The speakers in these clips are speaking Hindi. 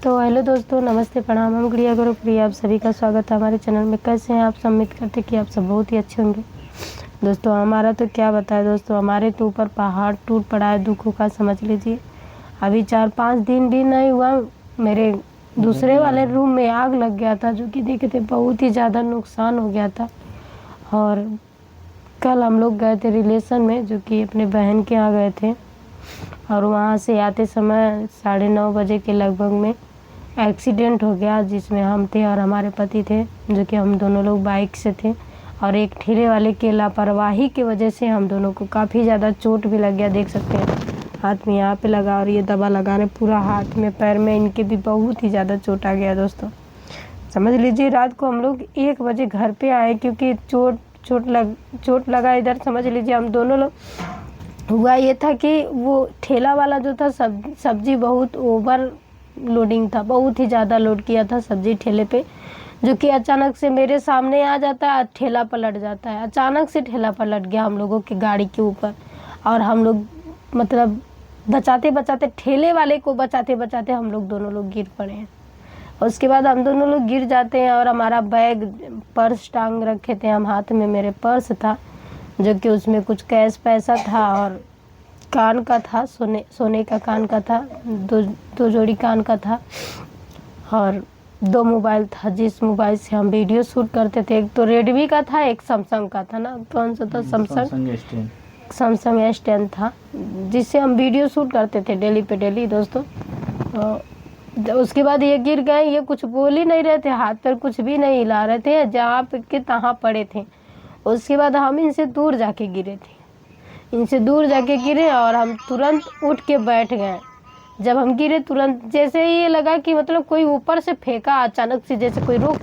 तो हेलो दोस्तों, नमस्ते, प्रणाम। हम गुड़िया गुरु प्रिया, आप सभी का स्वागत है हमारे चैनल में। कैसे हैं आप सब? उम्मीद करते कि आप सब बहुत ही अच्छे होंगे। दोस्तों हमारा तो क्या बताए दोस्तों, हमारे तो ऊपर पहाड़ टूट पड़ा है दुखों का, समझ लीजिए। अभी 4-5 दिन भी नहीं हुआ, मेरे दूसरे वाले रूम में आग लग गया था, जो कि देखे थे बहुत ही ज़्यादा नुकसान हो गया था। और कल हम लोग गए थे रिलेशन में, जो कि अपने बहन के यहाँ गए थे, और वहाँ से आते समय 9:30 बजे के लगभग में एक्सीडेंट हो गया, जिसमें हम थे और हमारे पति थे, जो कि हम दोनों लोग बाइक से थे। और एक ठेले वाले की लापरवाही की वजह से हम दोनों को काफ़ी ज़्यादा चोट भी लग गया। देख सकते हैं हाथ में यहाँ पे लगा, और ये दवा लगाने पूरा हाथ में पैर में इनके भी बहुत ही ज़्यादा चोट आ गया दोस्तों। समझ लीजिए रात को हम लोग 1 बजे घर पे आए, क्योंकि चोट लगा इधर। समझ लीजिए हम दोनों लोग, हुआ ये था कि वो ठेला वाला जो था सब्जी बहुत ओवर लोडिंग था, बहुत ही ज़्यादा लोड किया था सब्जी ठेले पे, जो कि अचानक से मेरे सामने आ जाता है, ठेला पलट जाता है। अचानक से ठेला पलट गया हम लोगों की गाड़ी के ऊपर, और हम लोग मतलब बचाते बचाते, ठेले वाले को बचाते बचाते हम लोग दोनों लोग गिर पड़े हैं। उसके बाद हम दोनों लोग गिर जाते हैं, और हमारा बैग पर्स टांग रखे थे हम हाथ में, मेरे पर्स था, जो कि उसमें कुछ कैश पैसा था, और कान का था, सोने का कान का था, दो जोड़ी कान का था, और 2 मोबाइल था, जिस मोबाइल से हम वीडियो शूट करते थे। एक तो रेडमी का था, एक सैमसंग का था ना, कौन सा था? सैमसंग S10 था, जिससे हम वीडियो शूट करते थे डेली पे डेली दोस्तों। उसके बाद ये गिर गए, ये कुछ बोल ही नहीं रहे थे, हाथ पर कुछ भी नहीं हिला रहे थे, जहाँ पे के तहाँ पड़े थे। उसके बाद हम इनसे दूर जाके गिरे थे, और हम तुरंत उठ के बैठ गए। जब हम गिरे तुरंत जैसे ही ये लगा कि मतलब कोई ऊपर से फेंका अचानक से, जैसे कोई रोक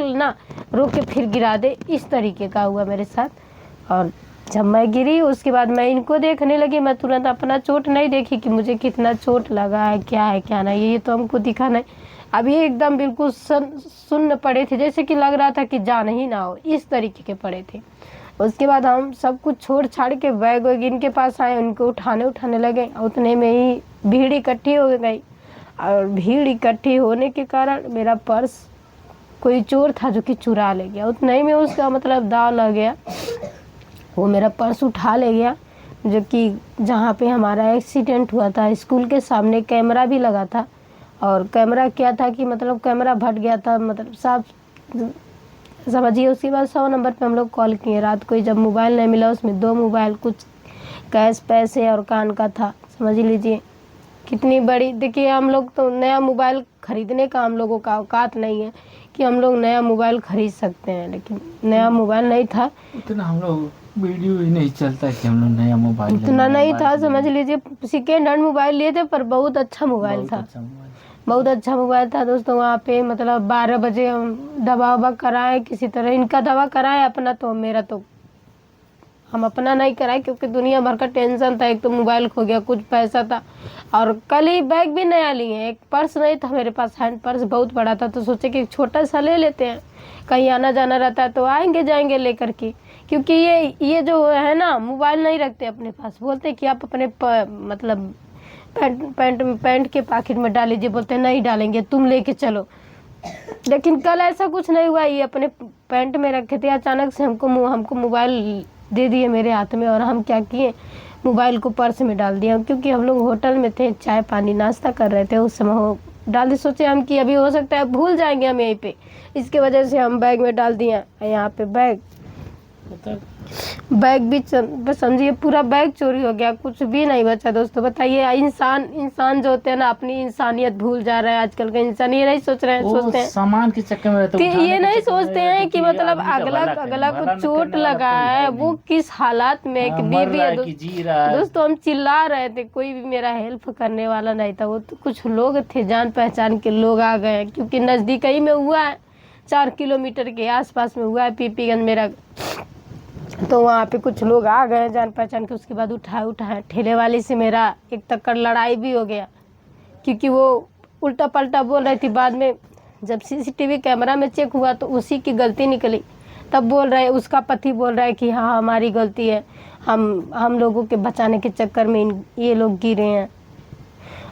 के फिर गिरा दे, इस तरीके का हुआ मेरे साथ। और जब मैं गिरी उसके बाद मैं इनको देखने लगी, मैं तुरंत अपना चोट नहीं देखी कि मुझे कितना चोट लगा है क्या नहीं, ये तो हमको दिखा नहीं। अभी एकदम बिल्कुल सुन्न पड़े थे, जैसे कि लग रहा था कि जान ही ना हो, इस तरीके के पड़े थे। उसके बाद हम सब कुछ छोड़ छाड़ के बैग वैग इनके पास आए, उनको उठाने लगे। उतने में ही भीड़ इकट्ठी हो गई, और भीड़ इकट्ठी होने के कारण मेरा पर्स कोई चोर था जो कि चुरा ले गया। उतने ही में उसका मतलब दाव लग गया, वो मेरा पर्स उठा ले गया। जो कि जहाँ पे हमारा एक्सीडेंट हुआ था स्कूल के सामने कैमरा भी लगा था, और कैमरा क्या था कि मतलब कैमरा फट गया था, मतलब साफ समझिए। उसके बाद 100 नंबर पे हम लोग कॉल किए रात को, जब मोबाइल नहीं मिला, उसमें 2 मोबाइल, कुछ कैश पैसे और कान का था। समझ लीजिए कितनी बड़ी, देखिए हम लोग तो नया मोबाइल खरीदने का हम लोगों का औकात नहीं है कि हम लोग नया मोबाइल खरीद सकते हैं, लेकिन नया मोबाइल नहीं था, उतना हम लोग वीडियो ही नहीं चलता कि हम लोग नया मोबाइल उतना नहीं था। समझ लीजिए सेकेंड हैंड मोबाइल लिए थे, पर बहुत अच्छा मोबाइल था, बहुत अच्छा मोबाइल था दोस्तों। वहाँ पे मतलब 12 बजे हम दवा ववा कराए, किसी तरह इनका दवा कराए अपना, तो मेरा तो हम अपना नहीं कराए, क्योंकि दुनिया भर का टेंशन था। एक तो मोबाइल खो गया, कुछ पैसा था, और कल ही बैग भी नया लिए। एक पर्स नहीं था मेरे पास, हैंड पर्स बहुत बड़ा था, तो सोचे कि छोटा सा ले लेते हैं, कहीं आना जाना रहता है तो आएंगे जाएंगे लेकर के। क्योंकि ये जो है ना, मोबाइल नहीं रखते अपने पास, बोलते कि आप अपने मतलब पैंट के पॉकेट में डाल लीजिए, बोलते नहीं डालेंगे, तुम लेके चलो। लेकिन कल ऐसा कुछ नहीं हुआ, ये अपने पैंट में रखे थे, अचानक से हमको मोबाइल दे दिए मेरे हाथ में, और हम क्या किए, मोबाइल को पर्स में डाल दिया। क्योंकि हम लोग होटल में थे, चाय पानी नाश्ता कर रहे थे उस समय, हो डाल दिए। सोचे हम कि अभी हो सकता है भूल जाएंगे हम यहीं पे, इसके वजह से हम बैग में डाल दिए। यहाँ पे बैग भी समझिए पूरा बैग चोरी हो गया, कुछ भी नहीं बचा दोस्तों। बताइए इंसान जो होते हैं ना, अपनी इंसानियत भूल जा रहा है आजकल का इंसान। ये नहीं सोच रहे हैं, सोचते हैं सामान के चक्कर में रहते कि ये नहीं सोचते हैं कि मतलब अगला को चोट लगा है, वो किस हालात में एक बीवी है। दोस्तों हम चिल्ला रहे थे, कोई भी मेरा हेल्प करने वाला नहीं था। वो तो कुछ लोग थे, जान पहचान के लोग आ गए, क्योंकि नजदीक ही में हुआ है, 4 किलोमीटर के आसपास में हुआ है पीपीगंज मेरा। तो वहाँ पे कुछ लोग आ गए जान पहचान के। उसके बाद उठाए ठेले वाले से मेरा एक तक्कर लड़ाई भी हो गया, क्योंकि वो उल्टा पल्टा बोल रही थी। बाद में जब सीसीटीवी कैमरा में चेक हुआ तो उसी की गलती निकली। तब बोल रहे, उसका पति बोल रहा है कि हाँ हमारी गलती है, हम लोगों के बचाने के चक्कर में ये लोग गिरे हैं।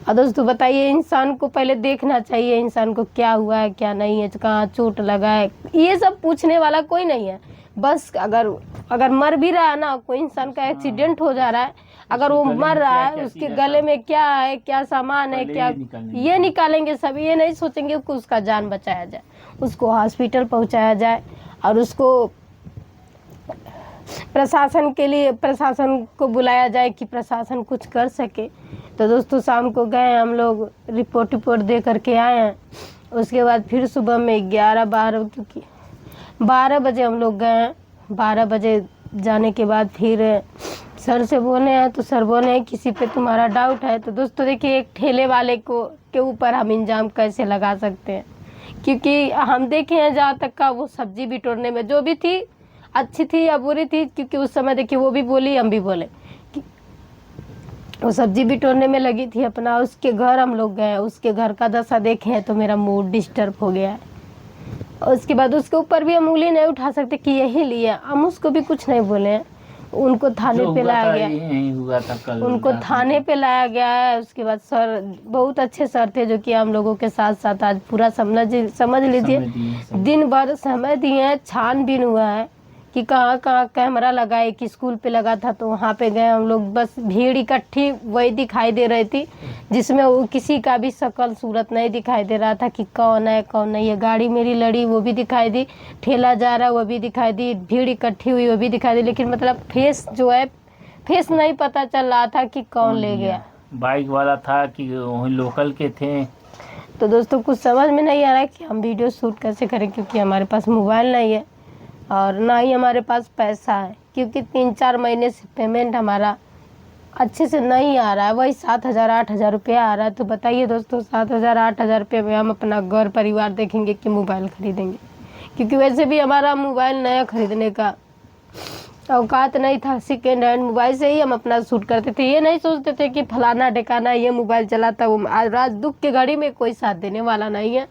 और दोस्तों बताइए, इंसान को पहले देखना चाहिए इंसान को क्या हुआ है क्या नहीं है, कहाँ चोट लगा है, ये सब पूछने वाला कोई नहीं है। बस अगर मर भी रहा है ना, कोई इंसान का एक्सीडेंट हो जा रहा है, अगर वो मर रहा है, उसके गले में क्या है, क्या सामान है, क्या ये निकालेंगे सब। ये नहीं सोचेंगे कि उसका जान बचाया जाए, उसको हॉस्पिटल पहुंचाया जाए और उसको प्रशासन को बुलाया जाए कि प्रशासन कुछ कर सके। तो दोस्तों शाम को गए हम लोग, रिपोर्ट दे करके आए हैं। उसके बाद फिर सुबह में 12 बजे हम लोग गए। 12 बजे जाने के बाद फिर सर से बोले हैं, तो सर बोले हैं किसी पे तुम्हारा डाउट है। तो दोस्तों देखिए, एक ठेले वाले के ऊपर हम इल्ज़ाम कैसे लगा सकते हैं, क्योंकि हम देखे हैं जहाँ तक का वो सब्जी बिटोरने में जो भी थी, अच्छी थी या बुरी थी, क्योंकि उस समय देखिए वो भी बोली हम भी बोले कि वो सब्जी बिटोरने में लगी थी अपना। उसके घर हम लोग गए, उसके घर का दशा देखे हैं तो मेरा मूड डिस्टर्ब हो गया है। उसके बाद उसके ऊपर भी हम उंगली नहीं उठा सकते कि यही लिया, हम उसको भी कुछ नहीं बोले हैं। उनको थाने पे लाया गया, उनको थाने पे लाया गया है। उसके बाद सर बहुत अच्छे सर थे जो कि हम लोगों के साथ साथ आज पूरा समझ लीजिए दिन भर समय दिए हैं। छानबीन हुआ है कि कहाँ कहाँ कैमरा लगा है, कि स्कूल पे लगा था तो वहाँ पे गए हम लोग। बस भीड़ इकट्ठी वही दिखाई दे रही थी जिसमें वो किसी का भी शक्ल सूरत नहीं दिखाई दे रहा था कि कौन है कौन नहीं है। गाड़ी मेरी लड़ी वो भी दिखाई दी, ठेला जा रहा वो भी दिखाई दी, भीड़ इकट्ठी हुई वो भी दिखाई दी, लेकिन मतलब फेस जो है फेस नहीं पता चल रहा था कि कौन ले गया। बाइक वाला था कि लोकल के थे। तो दोस्तों कुछ समझ में नहीं आ रहा है कि हम वीडियो शूट कैसे करें, क्योंकि हमारे पास मोबाइल नहीं है और ना ही हमारे पास पैसा है, क्योंकि 3-4 महीने से पेमेंट हमारा अच्छे से नहीं आ रहा है। वही 7,000-8,000 रुपया आ रहा है। तो बताइए दोस्तों, 7,000-8,000 रुपये में हम अपना घर परिवार देखेंगे कि मोबाइल खरीदेंगे, क्योंकि वैसे भी हमारा मोबाइल नया खरीदने का औकात नहीं था। सेकेंड हैंड मोबाइल से ही हम अपना शूट करते थे। ये नहीं सोचते थे कि फलाना ढिकाना ये मोबाइल चलाता, वो आज दुख के घड़ी में कोई साथ देने वाला नहीं है।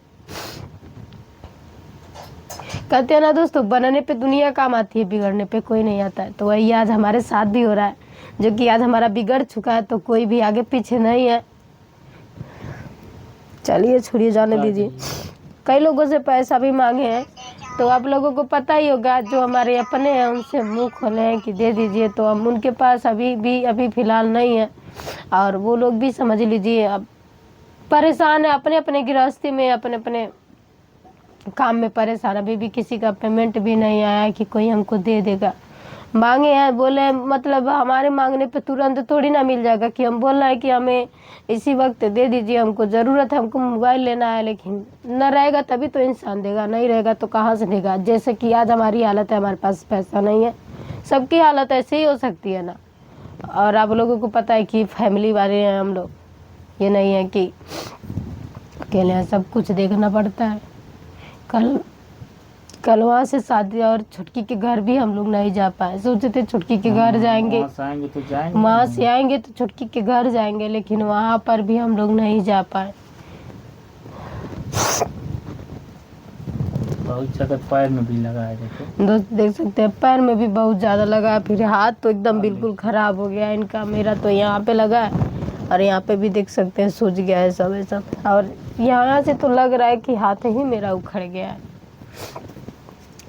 कहते हैं ना दोस्तों, बनने पे दुनिया काम आती है, बिगड़ने पे कोई नहीं आता है। तो वही आज हमारे साथ भी हो रहा है, जो कि आज हमारा बिगड़ चुका है, तो कोई भी आगे पीछे नहीं है। चलिए छोड़िए, जाने दीजिए। कई लोगों से पैसा भी मांगे हैं, तो आप लोगों को पता ही होगा, जो हमारे अपने हैं उनसे मुंह खोले हैं कि दे दीजिए, तो हम उनके पास अभी फ़िलहाल नहीं है। और वो लोग भी समझ लीजिए अब परेशान है, अपने अपने गृहस्थी में, अपने अपने काम में परेशान। अभी भी किसी का पेमेंट भी नहीं आया कि कोई हमको दे देगा। मांगे हैं, बोले मतलब हमारे मांगने पे तुरंत थोड़ी ना मिल जाएगा कि हम बोल रहे हैं कि हमें इसी वक्त दे दीजिए, हमको ज़रूरत है, हमको मोबाइल लेना है। लेकिन न रहेगा तभी तो इंसान देगा, नहीं रहेगा तो कहाँ से देगा। जैसे कि आज हमारी हालत है, हमारे पास पैसा नहीं है, सबकी हालत ऐसे ही हो सकती है ना। और आप लोगों को पता है कि फैमिली वाले हैं हम लोग, ये नहीं है कि अकेले हैं, सब कुछ देखना पड़ता है। कल वहाँ से शादी और छुटकी के घर भी हम लोग नहीं जा पाए। सोचे थे छुटकी के घर जाएंगे, वहाँ से आएंगे तो छुटकी के घर जाएंगे, लेकिन वहाँ पर भी हम लोग नहीं जा पाए। बहुत ज़्यादा पैर में भी लगा है, देखो दोस्त देख सकते हैं पैर में भी बहुत ज़्यादा लगा है। फिर हाथ तो एकदम बिल्कुल ख़राब हो गया इनका। मेरा तो यहाँ पे लगा है और यहाँ पे भी देख सकते हैं सूज गया है सब ऐसा। और यहाँ से तो लग रहा है कि हाथ ही मेरा उखड़ गया है।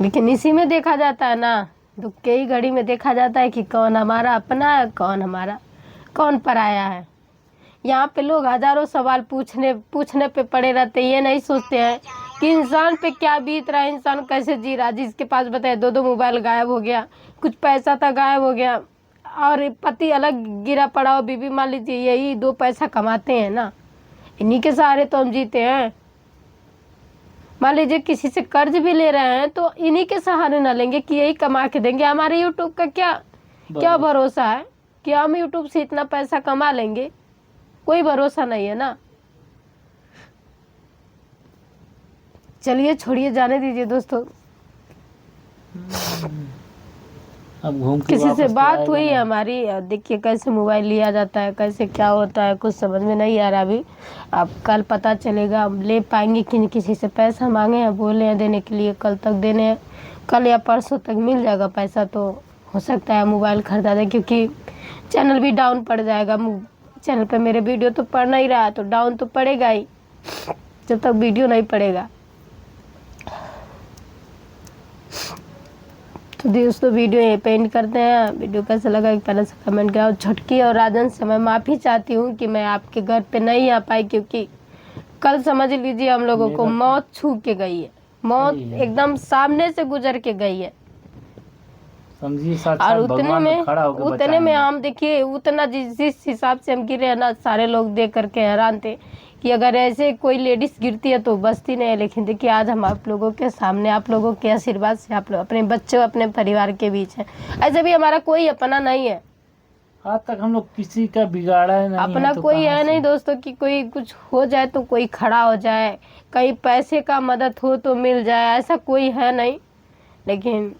लेकिन इसी में देखा जाता है ना, दुख के ही घड़ी में देखा जाता है कि कौन हमारा अपना है, कौन पराया है। यहाँ पे लोग हजारों सवाल पूछने पे पड़े रहते हैं। ये नहीं सोचते हैं कि इंसान पे क्या बीत रहा है, इंसान कैसे जी रहा है। जिसके पास बताए 2-2 मोबाइल गायब हो गया, कुछ पैसा था गायब हो गया, और पति अलग गिरा पड़ा हो, बीवी मान लीजिए यही 2 पैसा कमाते हैं ना, इन्हीं के सहारे तो हम जीते हैं। मान लीजिए किसी से कर्ज भी ले रहे हैं तो इन्हीं के सहारे ना लेंगे कि यही कमा के देंगे। हमारे यूट्यूब का क्या भरोसा है कि हम यूट्यूब से इतना पैसा कमा लेंगे, कोई भरोसा नहीं है ना। चलिए छोड़िए, जाने दीजिए दोस्तों। अब घूम के किसी से वापस बात हुई हमारी, देखिए कैसे मोबाइल लिया जाता है, कैसे क्या होता है, कुछ समझ में नहीं आ रहा अभी। अब कल पता चलेगा, हम ले पाएंगे कि नहीं। किसी से पैसा मांगे हैं, बोले हैं देने के लिए, कल तक देने हैं, कल या परसों तक मिल जाएगा पैसा, तो हो सकता है मोबाइल खरीदा दे, क्योंकि चैनल भी डाउन पड़ जाएगा। चैनल पे मेरे वीडियो तो पड़ नहीं रहा, तो डाउन तो पड़ेगा ही जब तक वीडियो नहीं पड़ेगा। तो दोस्तों वीडियो यहीं पे एंड करते हैं। वीडियो कैसा लगा एक पहले से कमेंट करो। छुटकी और राजन से मैं माफ़ी चाहती हूँ कि मैं आपके घर पे नहीं आ पाई, क्योंकि कल समझ लीजिए हम लोगों को मौत छू के गई है, मौत एकदम सामने से गुजर के गई है। समझिए और उतने में हम देखिए, उतना जिस हिसाब से हम गिरे हैं ना, सारे लोग देख करके हैरान थे कि अगर ऐसे कोई लेडीज गिरती है तो बचती नहीं है। लेकिन देखिए आज हम आप लोगों के सामने, आप लोगों के आशीर्वाद से, आप लोग अपने बच्चों अपने परिवार के बीच हैं। ऐसे भी हमारा कोई अपना नहीं है, आज तक हम लोग किसी का बिगाड़ा नहीं अपना है, तो कोई है नहीं दोस्तों कि कोई कुछ हो जाए तो कोई खड़ा हो जाए, कहीं पैसे का मदद हो तो मिल जाए, ऐसा कोई है नहीं। लेकिन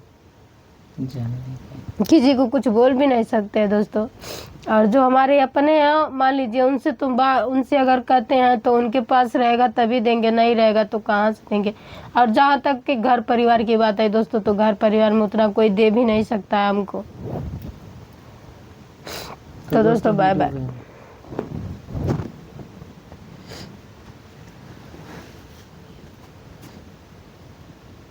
किसी को कुछ बोल भी नहीं सकते दोस्तों। और जो हमारे अपने हैं, मान लीजिए उनसे अगर कहते हैं तो उनके पास रहेगा तभी देंगे, नहीं रहेगा तो कहाँ से देंगे। और जहाँ तक कि घर परिवार की बात है दोस्तों, तो घर परिवार में उतना कोई दे भी नहीं सकता है हमको। तो दोस्तों बाय बाय।